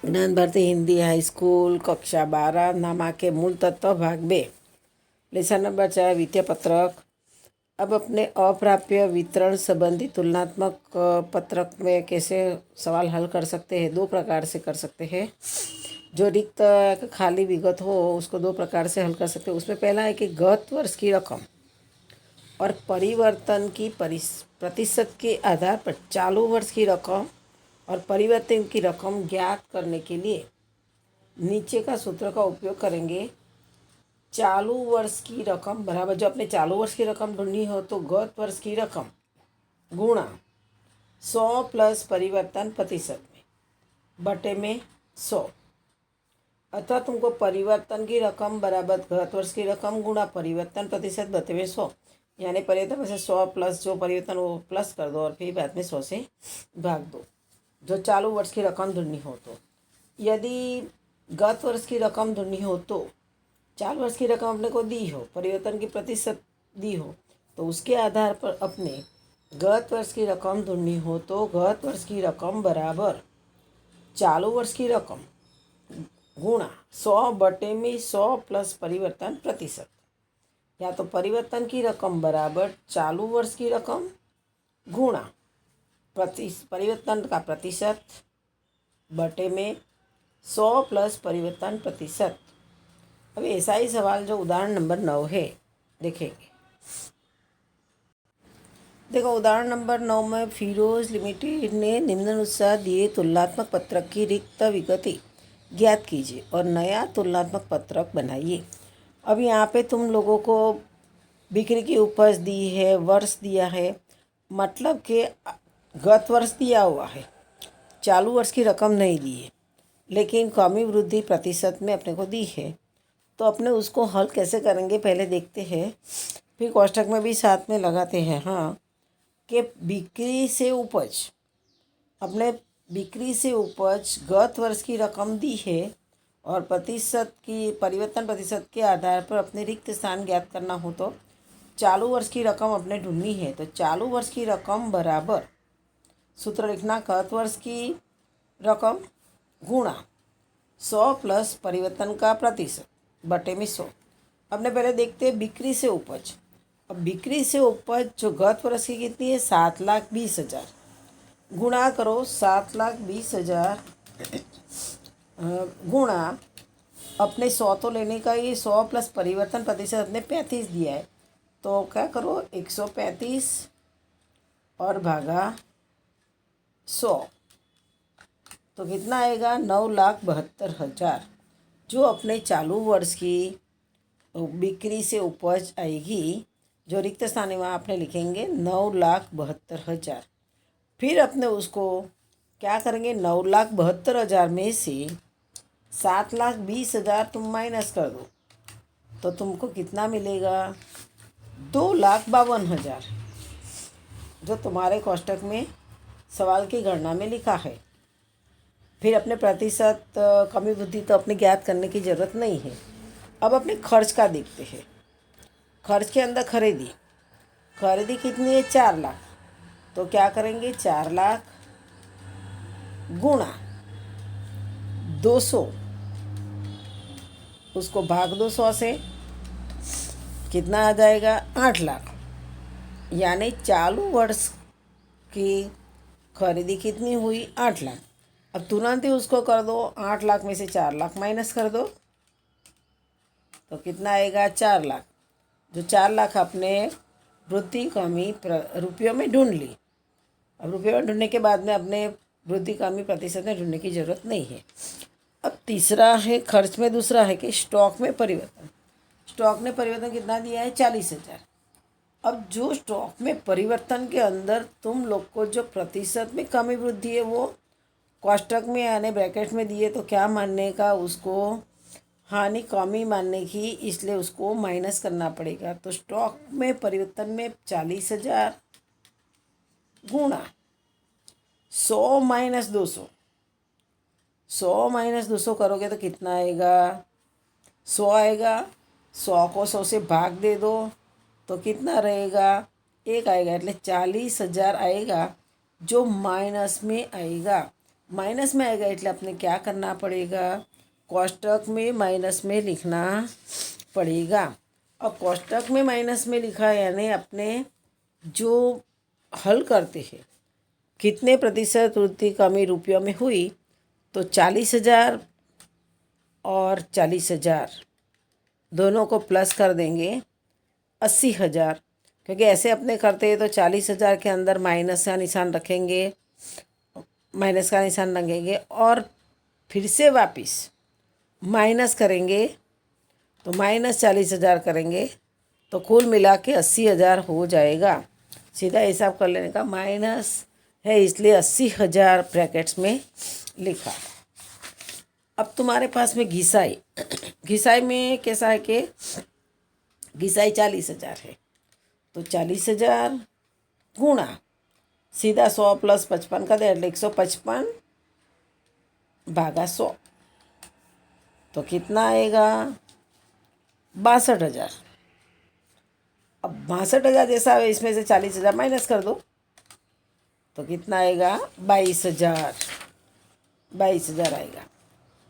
જ્ઞાન Bharati Hindi high school कक्षा 12 नामा के मूल तत्व भाग 2 लेसन नंबर 4 वित्तीय पत्रक। अब अपने अप्राप्य वितरण संबंधी तुलनात्मक पत्रक में कैसे सवाल हल कर सकते हैं। दो प्रकार से कर सकते हैं। जो रिक्त खाली विगत हो उसको दो प्रकार से हल कर सकते हैं। उसमें पहला है कि गत वर्ष की रकम और परिवर्तन की प्रतिशत के आधार पर चालू वर्ष की रकम और परिवर्तन की रकम ज्ञात करने के लिए नीचे का सूत्र का उपयोग करेंगे। चालू वर्ष की रकम बराबर, जो अपने चालू वर्ष की रकम ढूंढनी हो तो गत वर्ष की रकम गुणा 100 प्लस परिवर्तन प्रतिशत में बटे में 100, अथवा तुमको परिवर्तन की रकम बराबर गत वर्ष की रकम गुणा परिवर्तन प्रतिशत बटे में 100, यानी परिवर्तन में से 100 प्लस जो परिवर्तन वो प्लस कर दो और फिर बाद में 100 से भाग दो। जो चालू वर्ष की रकम ढूंढनी हो तो, यदि गत वर्ष की रकम ढूंढनी हो तो चालू वर्ष की रकम अपने को दी हो, परिवर्तन की प्रतिशत दी हो, तो उसके आधार पर अपने गत वर्ष की रकम ढूंढनी हो तो गत वर्ष की रकम बराबर चालू वर्ष की रकम गुणा 100 बटे में 100 प्लस परिवर्तन प्रतिशत, या तो परिवर्तन की रकम बराबर चालू वर्ष की रकम गुणा परिवर्तन का प्रतिशत बटे में 100 प्लस परिवर्तन प्रतिशत। अब ऐसा ही सवाल जो उदाहरण नंबर 9 है देखेंगे। देखो उदाहरण नंबर 9 में फिरोज लिमिटेड ने निम्नानुसार दिए तुलनात्मक पत्रक की रिक्त विगति ज्ञात कीजिए और नया तुलनात्मक पत्रक बनाइए। अब यहाँ पे तुम लोगों को बिक्री की उपज दी है, वर्ष दिया है, मतलब कि गत वर्ष दिया हुआ है, चालू वर्ष की रकम नहीं दी है, लेकिन कमी वृद्धि प्रतिशत में अपने को दी है। तो अपने उसको हल कैसे करेंगे पहले देखते हैं, फिर कोष्ठक में भी साथ में लगाते हैं। हाँ, कि बिक्री से उपज, अपने बिक्री से उपज गत वर्ष की रकम दी है और प्रतिशत की परिवर्तन प्रतिशत के आधार पर अपने रिक्त स्थान ज्ञात करना हो तो चालू वर्ष की रकम अपने ढूंढनी है। तो चालू वर्ष की रकम बराबर सूत्र लिखना, गत वर्ष की रकम गुणा 100 प्लस परिवर्तन का प्रतिशत बटे में 100। अपने पहले देखते हैं बिक्री से उपज। अब बिक्री से उपज जो गत वर्ष की कितनी है, 7,20,000, गुणा करो 7,20,000 गुणा अपने 100 तो लेने का, ये 100 प्लस परिवर्तन प्रतिशत अपने 35 दिया है, तो क्या करो 135 और भागा 100, तो कितना आएगा 9,72,000, जो अपने चालू वर्ष की बिक्री से उपज आएगी। जो रिक्त स्थान है वहाँ आपने लिखेंगे 9,72,000। फिर अपने उसको क्या करेंगे, 9,72,000 में से 7,20,000 तुम माइनस कर दो तो तुमको कितना मिलेगा, 2,52,000, जो तुम्हारे कोष्ठक में सवाल की गणना में लिखा है। फिर अपने प्रतिशत कमी वृद्धि तो अपने ज्ञात करने की ज़रूरत नहीं है। अब अपने खर्च का देखते हैं। खर्च के अंदर खरीदी कितनी है, 4 लाख, तो क्या करेंगे 4 लाख गुणा 200, उसको भाग दो 100 से, कितना आ जाएगा 8 लाख, यानी चालू वर्ष की खरीदी कितनी हुई 8 लाख। अब तुरंत ही उसको कर दो, 8 लाख में से 4 लाख माइनस कर दो तो कितना आएगा 4 लाख। जो 4 लाख अपने वृद्धि कमी रुपयों में ढूंढ ली। अब रुपये में ढूंढने के बाद में अपने वृद्धि कमी प्रतिशत में ढूंढने की ज़रूरत नहीं है। अब तीसरा है खर्च में, दूसरा है कि स्टॉक में परिवर्तन। स्टॉक में परिवर्तन कितना दिया है, 40,000। अब जो स्टॉक में परिवर्तन के अंदर तुम लोग को जो प्रतिशत में कमी वृद्धि है वो कोष्ठक में यानी ब्रैकेट में दिए, तो क्या मानने का, उसको हानि कमी मानने की, इसलिए उसको माइनस करना पड़ेगा। तो स्टॉक में परिवर्तन में 40,000 गुणा 100 माइनस 200, 100 माइनस 200 करोगे तो कितना आएगा, 100 आएगा। 100 को 100 से भाग दे दो तो कितना रहेगा, 1 आएगा, એટલે 40,000 आएगा जो माइनस में आएगा। माइनस में आएगा એટલે अपने क्या करना पड़ेगा, कोष्टक में माइनस में लिखना पड़ेगा। और कोष्टक में माइनस में लिखा यानी अपने जो हल करते हैं कितने प्रतिशत वृद्धि कमी रुपयों में हुई, तो 40,000 और 40,000 दोनों को प्लस कर देंगे 80,000, क्योंकि ऐसे अपने करते हैं तो 40,000 के अंदर माइनस का निशान रखेंगे, माइनस का निशान रखेंगे और फिर से वापस माइनस करेंगे तो माइनस 40,000 करेंगे तो कुल मिला के 80,000 हो जाएगा। सीधा हिसाब कर लेने का, माइनस है इसलिए 80,000 ब्रैकेट्स में लिखा। अब तुम्हारे पास में घिसाई, घिसाई में कैसा है कि घिसाई 40,000 है तो 40,000 गुणा सीधा 100 प्लस 55 का दे 155 भागा 100 तो कितना आएगा 62,000। अब 62,000 जैसा है इसमें से 40,000 माइनस कर दो तो कितना आएगा 22,000, 22,000 आएगा।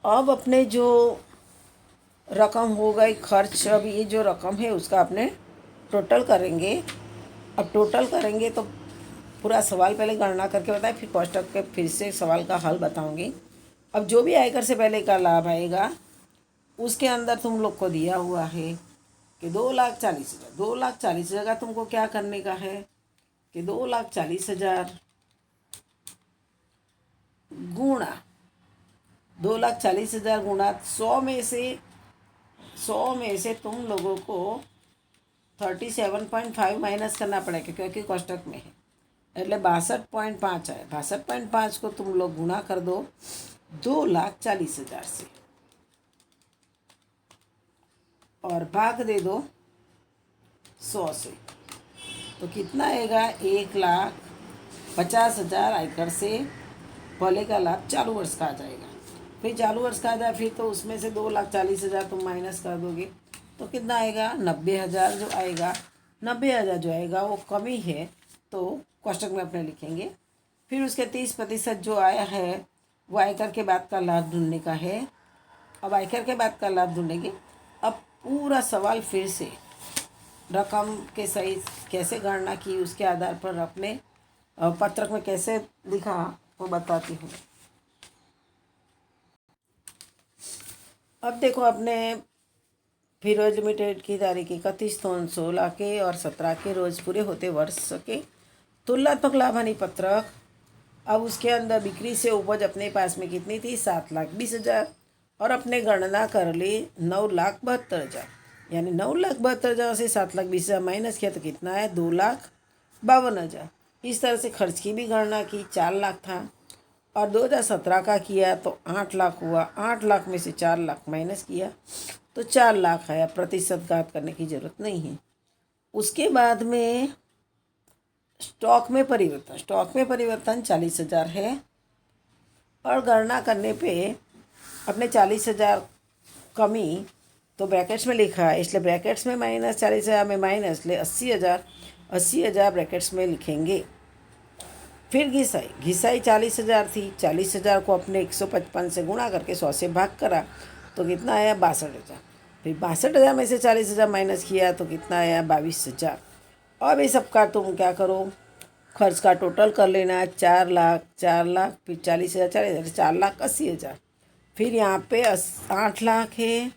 अब अपने जो रकम हो गई खर्च, अब ये जो रकम है उसका अपने टोटल करेंगे। अब टोटल करेंगे तो पूरा सवाल पहले गणना करके बताएं, फिर कोष्टक के फिर से सवाल का हल बताऊंगी। अब जो भी आयकर से पहले का लाभ आएगा उसके अंदर तुम लोग को दिया हुआ है कि 2,40,000, 2,40,000 का तुमको क्या करने का है कि 2,40,000 गुणा 2,40,000 गुणा 100 में से तुम लोगों को 37.5 माइनस करना पड़ेगा क्योंकि कोष्टक में है, એટલે 62.5 है। 62.5 को तुम लोग गुणा कर दो 2,40,000 से और भाग दे दो 100 से तो कितना आएगा 1,50,000 आयकर से पहले का लाभ चालू वर्ष का आ जाएगा। फिर चालू वर्ष का आ जाए फिर तो उसमें से 2,40,000 तुम माइनस कर दोगे तो कितना आएगा 90,000 जो आएगा। 90,000 जो आएगा वो कमी है तो कोष्टक में अपने लिखेंगे। फिर उसके 30% जो आया है वो आयकर के बाद का लाभ ढूंढने का है। अब आयकर के बाद का लाभ ढूंढेंगे। अब पूरा सवाल फिर से रकम के सही कैसे गणना की उसके आधार पर अपने पत्रक में कैसे लिखा वो बताती हूँ। अब देखो अपने फिरोज लिमिटेड की तारीख 31/16 के और 17 के रोज पूरे होते वर्ष के तुलनात्मक लाभ हानि पत्रक। अब उसके अंदर बिक्री से उपज अपने पास में कितनी थी 7,20,000 और अपने गणना कर ली 9,72,000, यानी 9,72,000 से 7,20,000 माइनस किया तो कितना है 2,52,000। इस तरह से खर्च की भी गणना की 4 लाख था और 2017 का किया तो 8 लाख हुआ। 8 लाख में से 4 लाख माइनस किया तो 4 लाख आया। प्रतिशत घात करने की ज़रूरत नहीं है। उसके बाद में स्टॉक में परिवर्तन, स्टॉक में परिवर्तन 40,000 है और गणना करने पे अपने 40,000 कमी तो ब्रैकेट्स में लिखा है इसलिए ब्रैकेट्स में माइनस 40,000 में माइनस ले 80,000, 80,000 ब्रैकेट्स में लिखेंगे। फिर घिसाई, घिसाई 40,000 थी। 40,000 को अपने 155 से गुणा करके 100 से भाग करा तो कितना आया 62,000। फिर 62,000 में से 40,000 माइनस किया तो कितना आया 22,000। अब ये सबका तुम क्या करो खर्च का टोटल कर लेना 4 लाख, 4 लाख फिर 40,000, 40,000 4,80,000। फिर यहाँ पे 8 लाख है,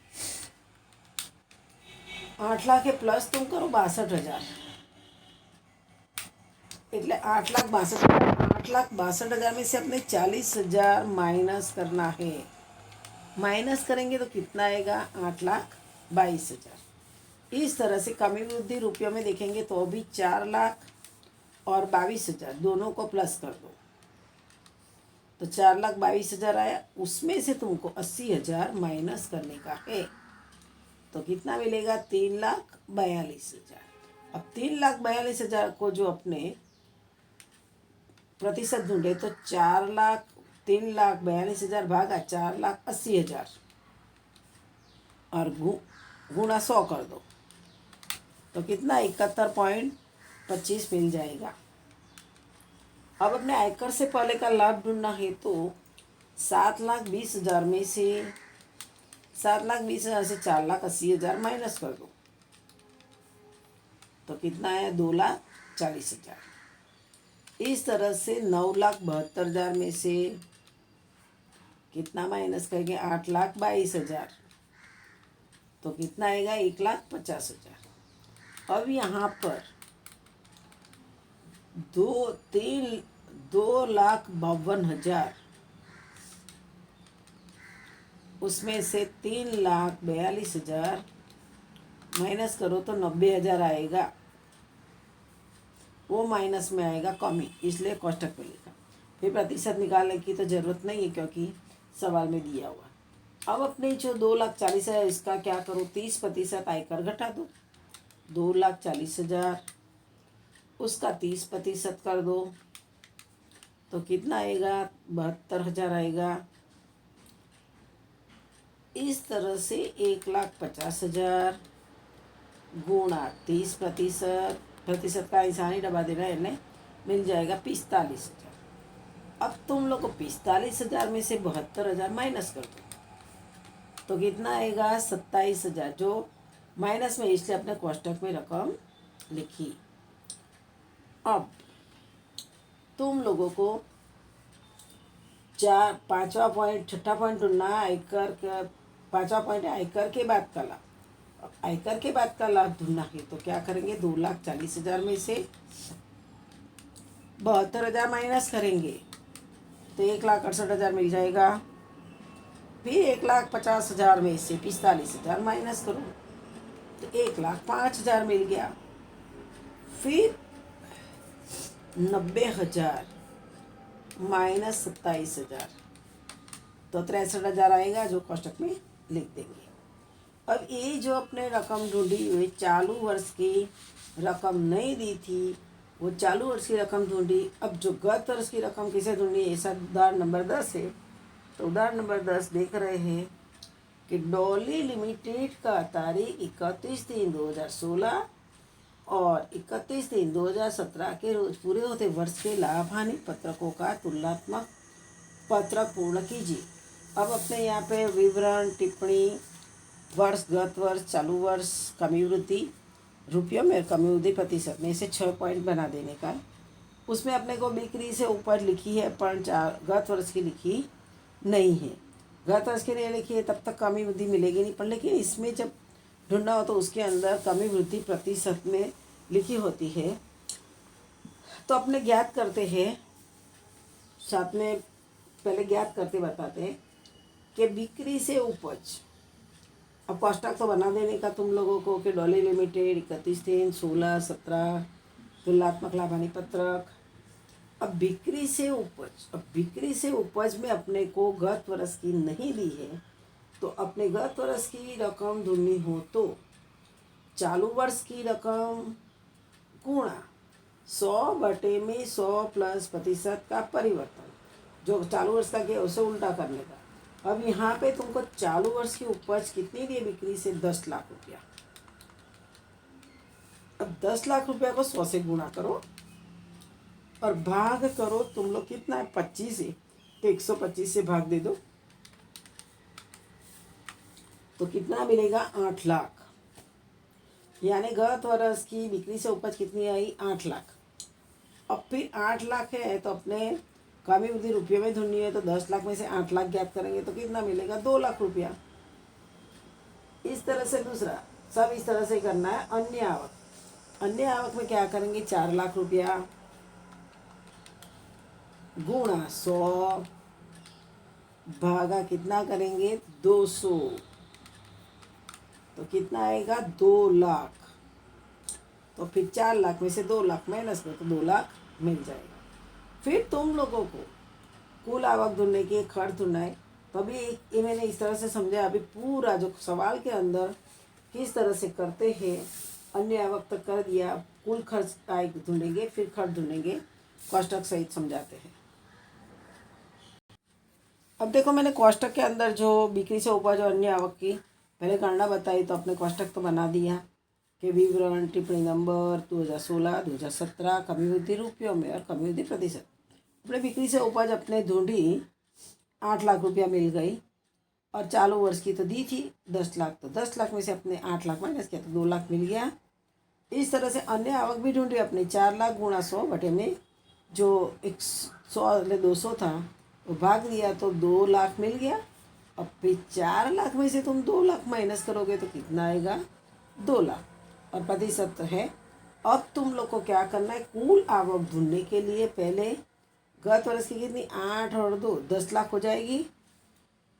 8 लाख है प्लस तुम करो 62,000 એટલે 8,62,000 में से अपने 40,000 माइनस करना है। माइनस करेंगे तो कितना आएगा 8,22,000। इस तरह से कमी वृद्धि रुपयों में देखेंगे तो भी 4 लाख और 22,000 दोनों को प्लस कर दो तो 4,22,000 आया। उसमें से तुमको 80,000 माइनस करने का है तो कितना मिलेगा 3,42,000। अब 3,42,000 को जो अपने प्रतिशत ढूंढे तो 3,42,000 भागा 4,80,000 और गुणा 100 कर दो तो कितना 71.25 मिल जाएगा। अब अपने आयकर से पहले का लाभ ढूंढना है तो 7,20,000 में से 7,20,000 से 4,80,000 माइनस कर दो तो कितना है 2,40,000। इस तरह से 9,72,000 में से कितना माइनस करेंगे 8,22,000 तो कितना आएगा 1,50,000। अब यहाँ पर 2,52,000 उसमें से 3,42,000 माइनस करो तो 90,000 आएगा। वो माइनस में आएगा कमी, इसलिए कोष्टक में लिखा। फिर प्रतिशत निकालने की तो ज़रूरत नहीं है क्योंकि सवाल में दिया हुआ। अब अपने जो 2,40,000 है इसका क्या करो 30% आयकर घटा दो। 2,40,000 उसका 30% कर दो तो कितना आएगा 72,000 आएगा। इस तरह से 1,50,000 गुणा 30%, प्रतिशत का इंसानी डबा देना है इन्हें, मिल जाएगा 45,000। अब तुम लोग को 45,000 में से 72,000 माइनस कर दो तो कितना आएगा 27,000, जो माइनस में इसलिए अपने कोष्टक में रकम लिखी। अब तुम लोगों को पांचवा पॉइंट छठा पॉइंट ढूंढना आयकर का। पांचवा पॉइंट है आयकर के बाद का लाभ। अब आयकर के बाद का लाभ ढूंढना है तो क्या करेंगे 2,40,000 में से 72,000 माइनस करेंगे तो 1,68,000 मिल जाएगा। फिर 1,50,000 में से 45,000 माइनस करो तो 1,05,000 मिल गया। फिर 90,000 माइनस 27,000 तो 63,000 आएगा, जो कोष्टक में लिख देंगे। अब ये जो अपने रकम ढूंढी हुई चालू वर्ष की रकम नहीं दी थी, वो चालू वर्ष की रकम ढूंढी। अब जो गत वर्ष की रकम किसे ढूंढी, ऐसा उदाहरण नंबर 10 है। तो उदाहरण नंबर 10 देख रहे हैं कि डॉली लिमिटेड का तारीख 31/3/2016 और 31/3/2017 के रोज पूरे होते वर्ष के लाभ हानि पत्रकों का तुलनात्मक पत्रक पूर्ण कीजिए। अब अपने यहाँ पे विवरण, टिप्पणी, वर्ष, गत वर्ष, चालू वर्ष, कमी वृद्धि, रुपयों में कमी वृद्धि प्रतिशत में से 6 पॉइंट बना देने का। उसमें अपने को बिक्री से ऊपर लिखी है पर गत वर्ष की लिखी नहीं है। गत वर्ष के लिए लिखी है तब तक कमी वृद्धि मिलेगी नहीं, पर लेकिन इसमें जब ढूंढना हो तो उसके अंदर कमी वृद्धि प्रतिशत में लिखी होती है। तो अपने ज्ञात करते हैं, साथ में पहले ज्ञात करते बताते हैं कि बिक्री से उपज। अब कोष्टक तो बना देने का तुम लोगों को कि डॉली लिमिटेड 31/3/16/17 तुलनात्मक लाभ हानि पत्रक। अब बिक्री से उपज, अब बिक्री से उपज में अपने को गत वर्ष की नहीं दी है तो अपने गत वर्ष की रकम ढूंढनी हो तो चालू वर्ष की रकम गुणा 100/100 प्लस प्रतिशत का परिवर्तन, जो चालू वर्ष का किया उसे उल्टा करने का। अब यहाँ पे तुमको चालू वर्ष की उपज कितनी दी है बिक्री से 10 लाख रुपया। अब 10 लाख रुपया को 100 से गुणा करो और भाग करो, तुम लोग कितना है 25 है तो 125 से भाग दे दो तो कितना मिलेगा 8 लाख। यानी गत वर्ष की बिक्री से उपज कितनी आई 8 लाख। अब फिर 8 लाख है तो अपने कमी वृद्धि रुपये में ढूंढनी है तो 10 लाख में से 8 लाख ज्ञात करेंगे तो कितना मिलेगा 2 लाख रुपया। इस तरह से दूसरा सब इस तरह से करना है। अन्य आवक, अन्य आवक में क्या करेंगे 4 लाख रुपया गुणा 100 भागा कितना करेंगे 200 तो कितना आएगा 2 लाख। तो फिर 4 लाख में से 2 लाख माइनस करो तो 2 लाख मिल जाएगा। फिर तुम लोगों को कुल आवक ढूंढने की खर्च ढूंढना है तो अभी ये मैंने इस तरह से समझा। अभी पूरा जो सवाल के अंदर किस तरह से करते हैं अन्य आवक तक कर दिया, कुल खर्च आय ढूंढेंगे, फिर खर्च ढूंढेंगे, कोष्टक सहित समझाते हैं। अब देखो मैंने कोष्टक के अंदर जो बिक्री से उपज और अन्य आवक की पहले गणना बताई तो अपने कोष्टक तो बना दिया कि विवरण, टिप्पणी नंबर 2016, 2017, कमी वृद्धि रुपयों में और कमी वृद्धि प्रतिशत। अपने बिक्री से उपज अपने ढूंढी 8 लाख रुपया मिल गई, और चालू वर्ष की तो दी थी 10 लाख, तो 10 लाख में से अपने 8 लाख माइनस किया तो 2 लाख मिल गया। इस तरह से अन्य आवक भी ढूंढी अपने। 4 लाख गुणा 100 बटे में जो 200 था वो भाग दिया तो 2 लाख मिल गया। अब फिर 4 लाख में से तुम 2 लाख माइनस करोगे तो कितना आएगा? 2 लाख। और प्रतिशत है। अब तुम लोग को क्या करना है, कुल आवक ढूंढने के लिए पहले गत वर्ष की कितनी 8 और 2 10 लाख हो जाएगी।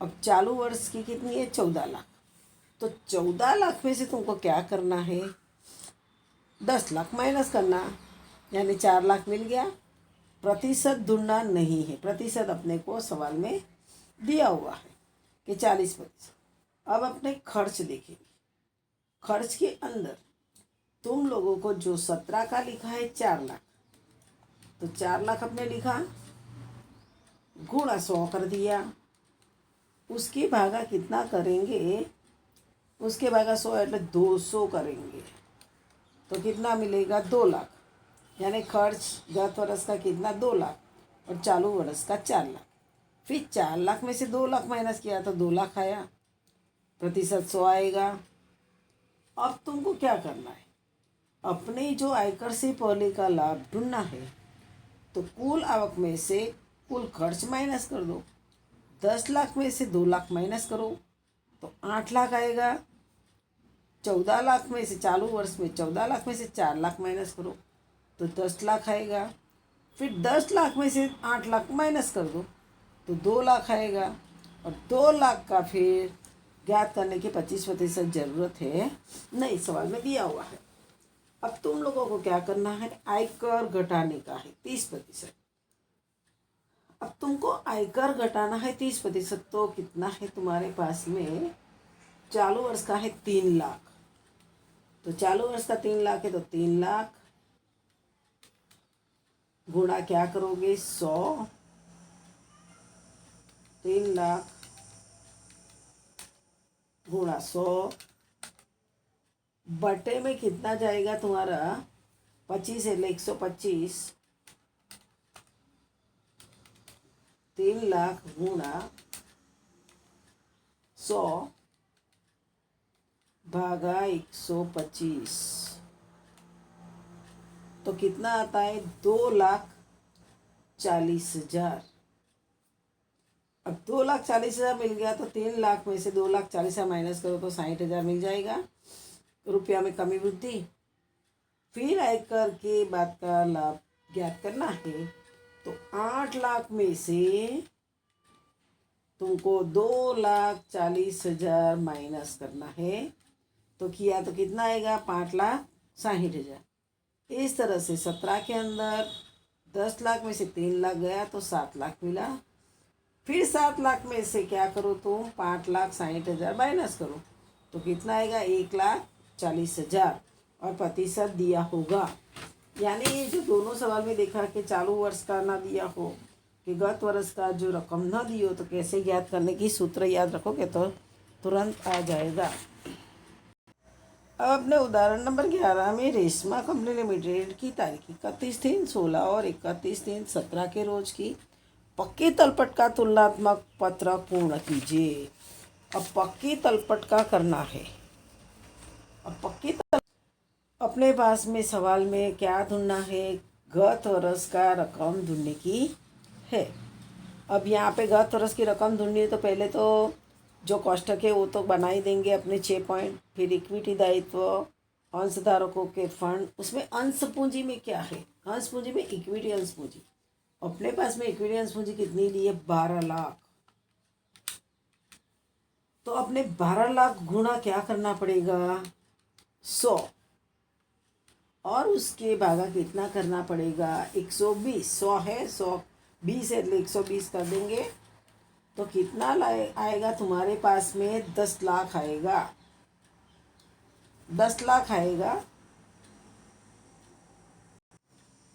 अब चालू वर्ष की कितनी है 14 लाख। तो 14 लाख में से तुमको क्या करना है, 10 लाख माइनस करना, यानी 4 लाख मिल गया। प्रतिशत ढूंढना नहीं है, प्रतिशत अपने को सवाल में दिया हुआ है कि 40%। अब अपने खर्च देखेंगे। खर्च के अंदर तुम लोगों को जो 17 का लिखा है 4 लाख, तो 4 लाख अपने लिखा, गुणा 100 कर दिया, उसके भागा कितना करेंगे, उसके भागा 100 એટલે 200 करेंगे तो कितना मिलेगा 2 लाख। यानी खर्च गत वर्ष का कितना 2 लाख और चालू वर्ष का 4 लाख। फिर 4 लाख में से 2 लाख माइनस किया तो 2 लाख आया, प्रतिशत 100 आएगा। अब तुमको क्या करना है, अपने जो आयकर से पहले का लाभ ढूंढना है। तो कुल आवक में से कुल खर्च माइनस कर दो। 10 लाख में से 2 लाख माइनस करो तो 8 लाख आएगा। 14 लाख में से चालू वर्ष में 14 लाख में से 4 लाख माइनस करो तो 10 लाख आएगा। फिर 10 लाख में से 8 लाख माइनस कर दो तो 2 लाख आएगा। और 2 लाख का फिर ज्ञात करने की 25% ज़रूरत है नहीं, सवाल में दिया हुआ है। अब तुम लोगों को क्या करना है, आयकर घटाने का है 30%। अब तुमको आयकर घटाना है 30%, तो कितना है तुम्हारे पास में, चालू वर्ष का है 3 लाख। तो चालू वर्ष का 3 लाख है तो 3 लाख गुणा क्या करोगे 100, 3 लाख गुणा 100 बटे में कितना जाएगा तुम्हारा 25 है 125। 3 लाख गुणा 100 भागा 125 तो कितना आता है 2,40,000। अब 2,40,000 मिल गया तो 3 लाख में से 2,40,000 माइनस करो तो 60,000 मिल जाएगा। रुपया में कमी वृद्धि। फिर आयकर के बाद का लाभ ज्ञात करना है। तो 8 लाख में से तुमको 2,40,000 माइनस करना है तो किया तो कितना आएगा 5,60,000। इस तरह से 17 के अंदर 10 लाख में से 3 लाख गया तो 7 लाख मिला। फिर 7 लाख में से क्या करो तुम 5,60,000 माइनस करो तो कितना आएगा 1,40,000 और प्रतिशत दिया होगा। यानी ये जो दोनों सवाल में देखा कि चालू वर्ष का ना दिया हो कि गत वर्ष का जो रकम ना दी हो तो कैसे ज्ञात करने की सूत्र याद रखोगे तो तुरंत आ जाएगा। अब अपने उदाहरण नंबर 11 में रेशमा कंपनी लिमिटेड की तारीख 31/3/16 और 31/3/17 के रोज की पक्की तलपट का तुलनात्मक पत्रक पूर्ण कीजिए। अब पक्की तलपट का करना है। अब पक्की अपने पास में सवाल में क्या ढूंढना है, गत वर्ष का रकम ढूंढने की है। अब यहाँ पे गत वर्ष की रकम ढूंढनी है तो पहले तो जो कोष्ठक है वो तो बना ही देंगे अपने 6 पॉइंट। फिर इक्विटी दायित्व, अंशधारकों के फंड, उसमें अंश पूंजी में क्या है, अंश पूंजी में इक्विटी अंश पूंजी। अपने पास में इक्विटी अंश पूंजी कितनी ली है 12 लाख। तो अपने 12 लाख गुणा क्या करना पड़ेगा 100 और उसके भागा कितना करना पड़ेगा 120। 100 है 120 है 120 कर देंगे तो कितना आएगा तुम्हारे पास में 10 लाख आएगा। 10 लाख आएगा।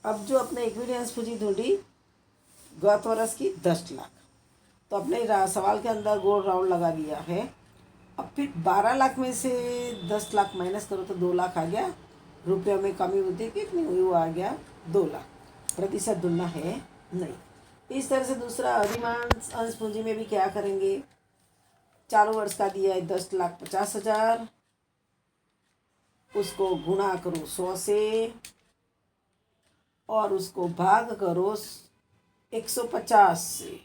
अब जो अपने इक्विटी अंश पूंजी ढूंढी गत वर्ष की 10 लाख, तो अपने सवाल के अंदर गोल राउंड लगा दिया है। अब फिर 12 लाख में से 10 लाख माइनस करो तो 2 लाख आ गया। रुपयों में कमी वृद्धि कितनी हुई वो आ गया 2 लाख। प्रतिशत ढूंढना है नहीं। इस तरह से दूसरा अधिमांश अंश पूंजी में भी क्या करेंगे, चालू वर्ष का दिया है 10,50,000, उसको गुणा करो 100 से और उसको भाग करो 150 से,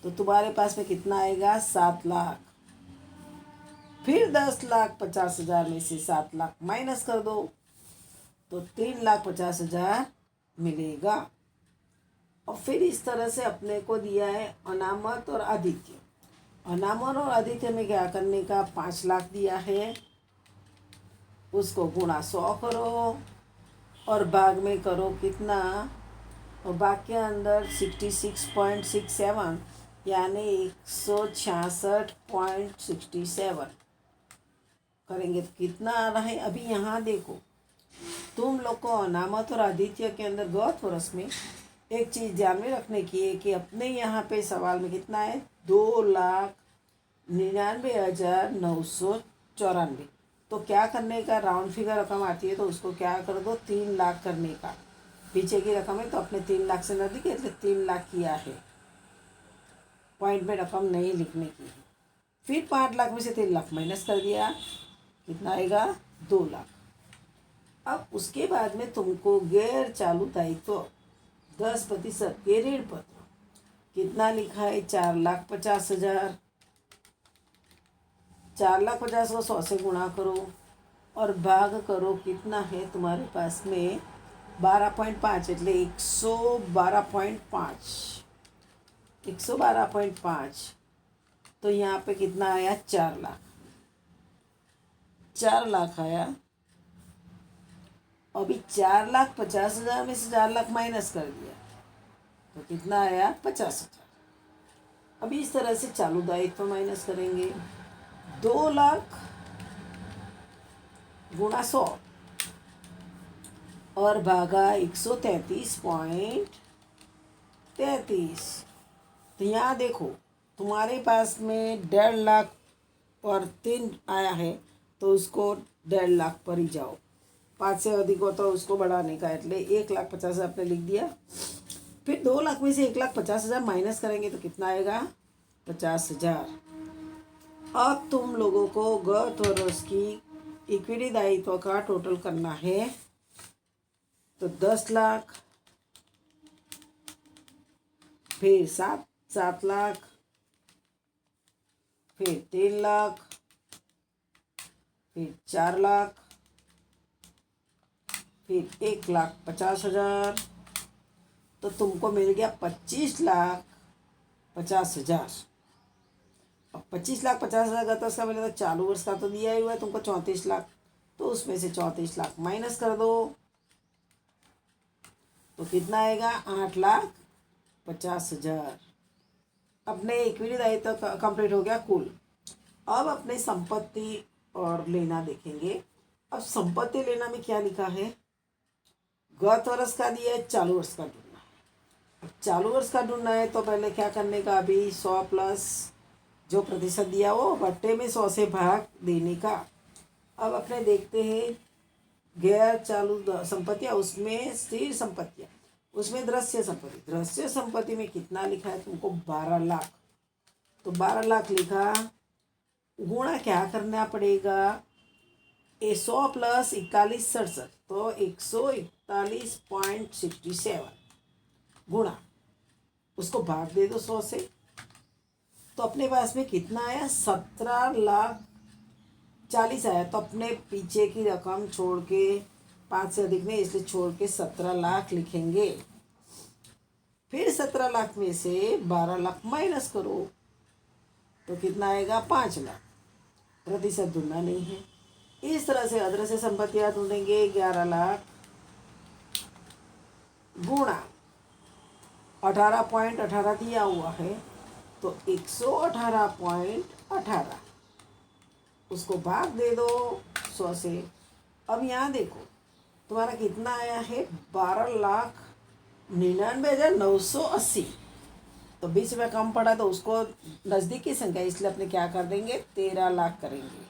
तो तुम्हारे पास में कितना आएगा, 7 लाख। फिर 10,50,000 में से 7 लाख माइनस कर दो तो 3,50,000 मिलेगा। और फिर इस तरह से अपने को दिया है अनामत और आदित्य। अनामत और आदित्य में क्या करने का, 5 लाख दिया है, उसको गुणा 100 करो और भाग में करो कितना, और भाग के अंदर 66.67 यानी 166.67 करेंगे तो कितना आ रहा है। अभी यहाँ देखो, तुम लोग को अनामत और आदित्य के अंदर गौत वर्ष में एक चीज़ ध्यान में रखने की है कि अपने यहाँ पे सवाल में कितना है, 2,99,994। तो क्या करने का, राउंड फिगर रकम आती है तो उसको क्या कर दो, 3 लाख करने का। पीछे की रकम है तो अपने 3 लाख से नजदीक है, इसलिए 3 लाख किया है, पॉइंट में रकम नहीं लिखने की है। फिर 5 लाख में से 3 लाख माइनस कर दिया, कितना आएगा, 2 लाख। अब उसके बाद में तुमको गैर चालू दायित्व 10% के ऋण पत्र कितना लिखा है, 4,50,000। 4,50,000 को 100 से गुणा करो और भाग करो कितना है तुम्हारे पास में, 12.5, એટલે 112.5। 112.5 तो यहाँ पे कितना आया, 4 लाख। 4 लाख आया। अभी 4,50,000 में से 4 लाख माइनस कर दिया तो कितना आया, 50,000। अभी इस तरह से चालू दायित्व माइनस करेंगे, 2 लाख गुणा 100 और भागा 133.33। तो यहाँ देखो तुम्हारे पास में 1.5 लाख और 3 आया है तो उसको 1.5 लाख पर ही जाओ, 5 से अधिक हो तो उसको बढ़ाने का, એટલે 1,50,000 आपने लिख दिया। फिर 2 लाख में से 1,50,000 माइनस करेंगे तो कितना आएगा, 50,000। अब तुम लोगों को गत वर्ष की इक्विटी दायित्व का टोटल करना है, तो 10 लाख, फिर 7 लाख, फिर 3 लाख, फिर 4 लाख, फिर 1,50,000, तो तुमको मिल गया 25,50,000। अब 25,50,000 का तो उसका मिला था, चालू वर्ष का तो दिया ही हुआ है तुमको 34 लाख, तो उसमें से 34 लाख माइनस कर दो तो कितना आएगा, 8,50,000। अपने इक्विटी दायित्व कंप्लीट हो गया कुल। अब अपने संपत्ति और लेना देखेंगे। अब संपत्ति लेना में क्या लिखा है, गत वर्ष का दिया है, चालू वर्ष का ढूंढना है। अब चालू वर्ष का ढूंढना है तो पहले क्या करने का, अभी 100 प्लस जो प्रतिशत दिया वो बट्टे में 100 से भाग देने का। अब अपने देखते हैं गैर चालू संपत्तियाँ, उसमें स्थिर संपत्तियाँ, उसमें दृश्य संपत्ति। दृश्य संपत्ति में कितना लिखा है तुमको, 12 लाख। तो 12 लाख लिखा, गुणा क्या करना पड़ेगा, 100 प्लस 41,67 तो 141.67 गुणा, उसको भाग दे दो 100 से, तो अपने पास में कितना आया, 17,40,000 आया। तो अपने पीछे की रकम छोड़ के, 5 से अधिक में इसलिए छोड़ के 17 लाख लिखेंगे। फिर 17 लाख में से 12 लाख माइनस करो तो कितना आएगा, 5 लाख। प्रतिशत ढूंढना नहीं है। इस तरह से अदृश्य संपत्तियां ढूंढेंगे, 11 लाख गुणा 18.18 दिया हुआ है तो 118.18, उसको भाग दे दो 100 से। अब यहाँ देखो तुम्हारा कितना आया है, 12,99,980। तो 20 रुपये कम पड़ा तो उसको नज़दीक की संख्या, इसलिए अपने क्या कर देंगे, 13 लाख करेंगे।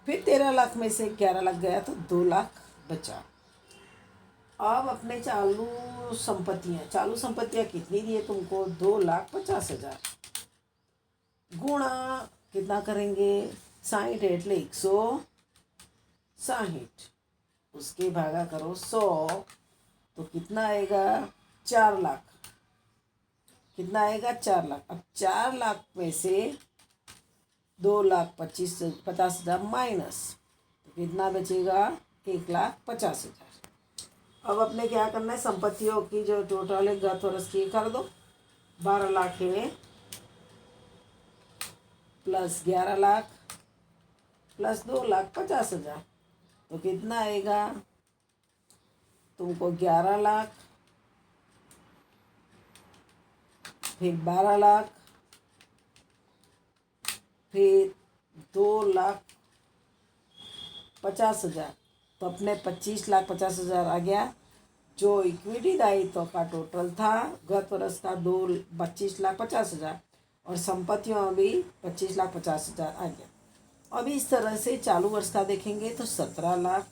फिर 13 लाख में से 11 लाख गया तो 2 लाख बचा। अब अपने चालू संपत्तियाँ कितनी दी है तुमको? 2,50,000 गुणा कितना करेंगे? 60 એટલે 160, उसके भागा करो 100, तो कितना आएगा? 4 लाख। कितना आएगा? 4 लाख। अब 4 लाख में से 2,50,000 माइनस, तो कितना बचेगा? 1,50,000। अब अपने क्या करना है? संपत्तियों की जो टोटल है गत वर्ष की कर दो। 12 लाख है प्लस 11 लाख प्लस 2,50,000, तो कितना आएगा तुमको? 11 लाख, फिर 12 लाख, फिर 2,50,000, तो अपने 25,50,000 आ गया। जो इक्विटी दायित्व का टोटल था गत वर्ष का 25,50,000, और संपत्तियों में भी 25,50,000 आ गया। अभी इस तरह से चालू वर्ष का देखेंगे तो 17 लाख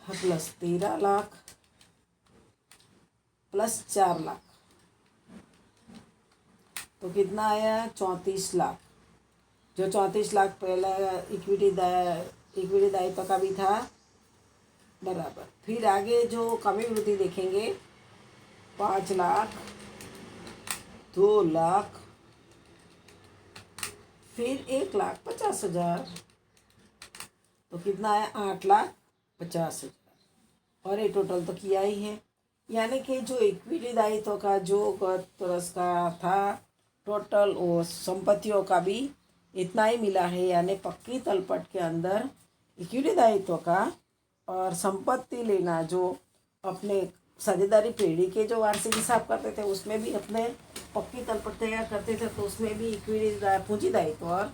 प्लस 13 लाख प्लस 4 लाख, तो कितना आया? 34 लाख। जो 34 लाख पहला इक्विटी दायित्व का भी था बराबर। फिर आगे जो कमी वृद्धि देखेंगे, 5 लाख, 2 लाख, फिर 1,50,000, तो कितना है? 8,50,000, और ये टोटल तो किया ही है। यानी कि जो इक्विटी दायित्व का जो गत वर्ष का था टोटल, वो संपत्तियों का भी इतना ही मिला है। यानी पक्की तलपट के अंदर इक्विटी दायित्व का और संपत्ति लेना, जो अपने साझेदारी पेढ़ी के जो वार्षिक हिसाब करते थे उसमें भी अपने पक्की तलपट तैयार करते थे, तो उसमें भी इक्विटी पूंजी दायित्व और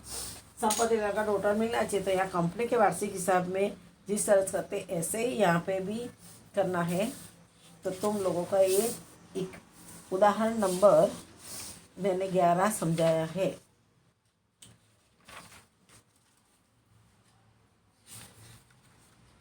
संपत्ति का टोटल मिलना चाहिए। तो यहाँ कंपनी के वार्षिक हिसाब में जिस तरह से करते ऐसे ही यहाँ पे भी करना है। तो तुम लोगों का ये एक उदाहरण नंबर मैंने 11 समझाया है।